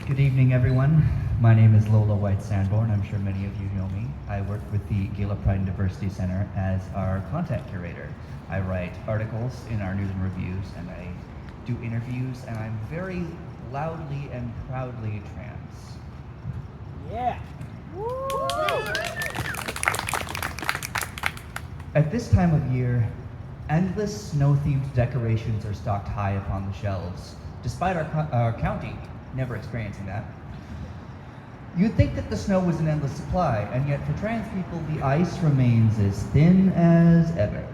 Good evening, everyone. My name is Lola White Sanborn. I'm sure many of you know me. I work with the Gala Pride and Diversity Center as our content curator. I write articles in our news and reviews, and I do interviews, and I'm very loudly and proudly trans. Yeah. Woo! At this time of year, endless snow-themed decorations are stocked high upon the shelves, despite our county never experiencing that. You'd think that the snow was an endless supply, and yet for trans people, the ice remains as thin as ever.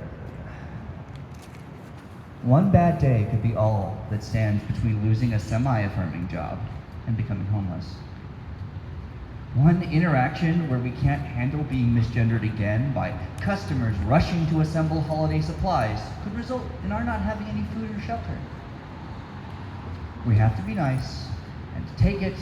One bad day could be all that stands between losing a semi-affirming job and becoming homeless. One interaction where we can't handle being misgendered again by customers rushing to assemble holiday supplies could result in our not having any food or shelter. We have to be nice and take it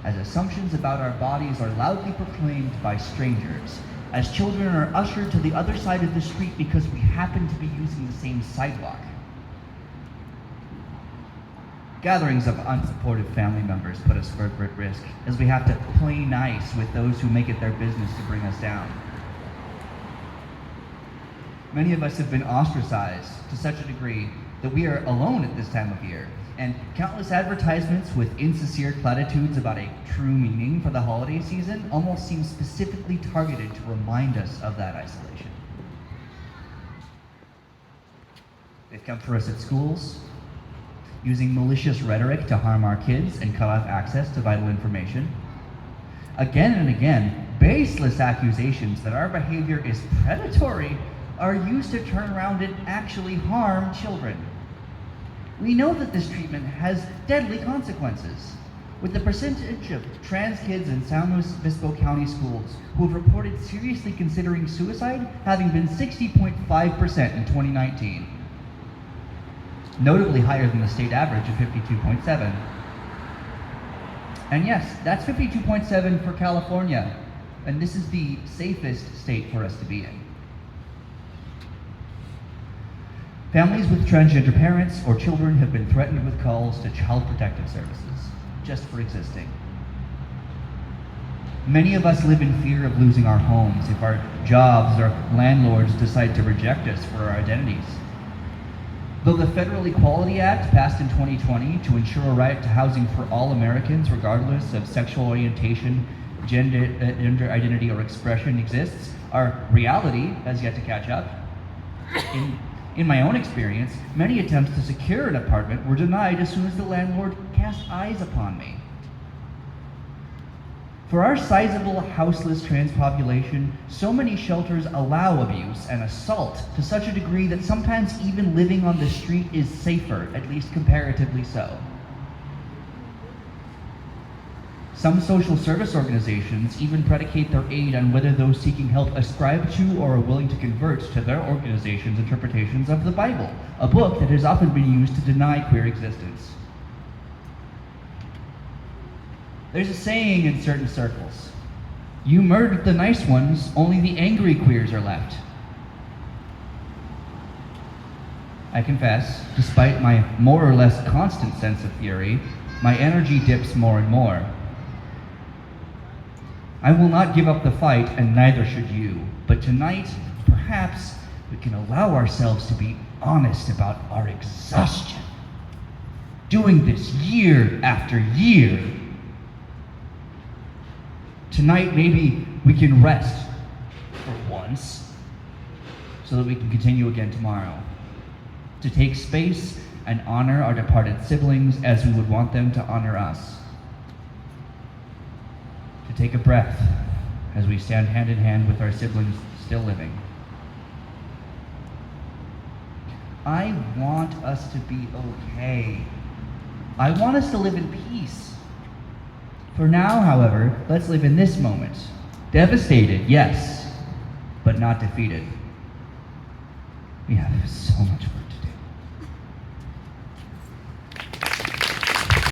as assumptions about our bodies are loudly proclaimed by strangers, as children are ushered to the other side of the street because we happen to be using the same sidewalk. Gatherings of unsupportive family members put us further at risk, as we have to play nice with those who make it their business to bring us down. Many of us have been ostracized to such a degree that we are alone at this time of year, and countless advertisements with insincere platitudes about a true meaning for the holiday season almost seem specifically targeted to remind us of that isolation. They've come for us at schools, using malicious rhetoric to harm our kids and cut off access to vital information. Again and again, baseless accusations that our behavior is predatory are used to turn around and actually harm children. We know that this treatment has deadly consequences, with the percentage of trans kids in San Luis Obispo County schools who have reported seriously considering suicide having been 60.5% in 2019, notably higher than the state average of 52.7. And yes, that's 52.7 for California, and this is the safest state for us to be in. Families with transgender parents or children have been threatened with calls to Child Protective Services, just for existing. Many of us live in fear of losing our homes if our jobs or landlords decide to reject us for our identities. Though the Federal Equality Act, passed in 2020 to ensure a right to housing for all Americans regardless of sexual orientation, gender identity, or expression exists, our reality has yet to catch up. In my own experience, many attempts to secure an apartment were denied as soon as the landlord cast eyes upon me. For our sizable houseless trans population, so many shelters allow abuse and assault to such a degree that sometimes even living on the street is safer, at least comparatively so. Some social service organizations even predicate their aid on whether those seeking help ascribe to or are willing to convert to their organization's interpretations of the Bible, a book that has often been used to deny queer existence. There's a saying in certain circles: you murdered the nice ones, only the angry queers are left. I confess, despite my more or less constant sense of fury, my energy dips more and more. I will not give up the fight, and neither should you. But tonight, perhaps we can allow ourselves to be honest about our exhaustion. Doing this year after year. Tonight, maybe we can rest for once, so that we can continue again tomorrow. To take space and honor our departed siblings as we would want them to honor us. To take a breath as we stand hand in hand with our siblings still living. I want us to be okay. I want us to live in peace. For now, however, let's live in this moment. Devastated, yes, but not defeated. We have so much work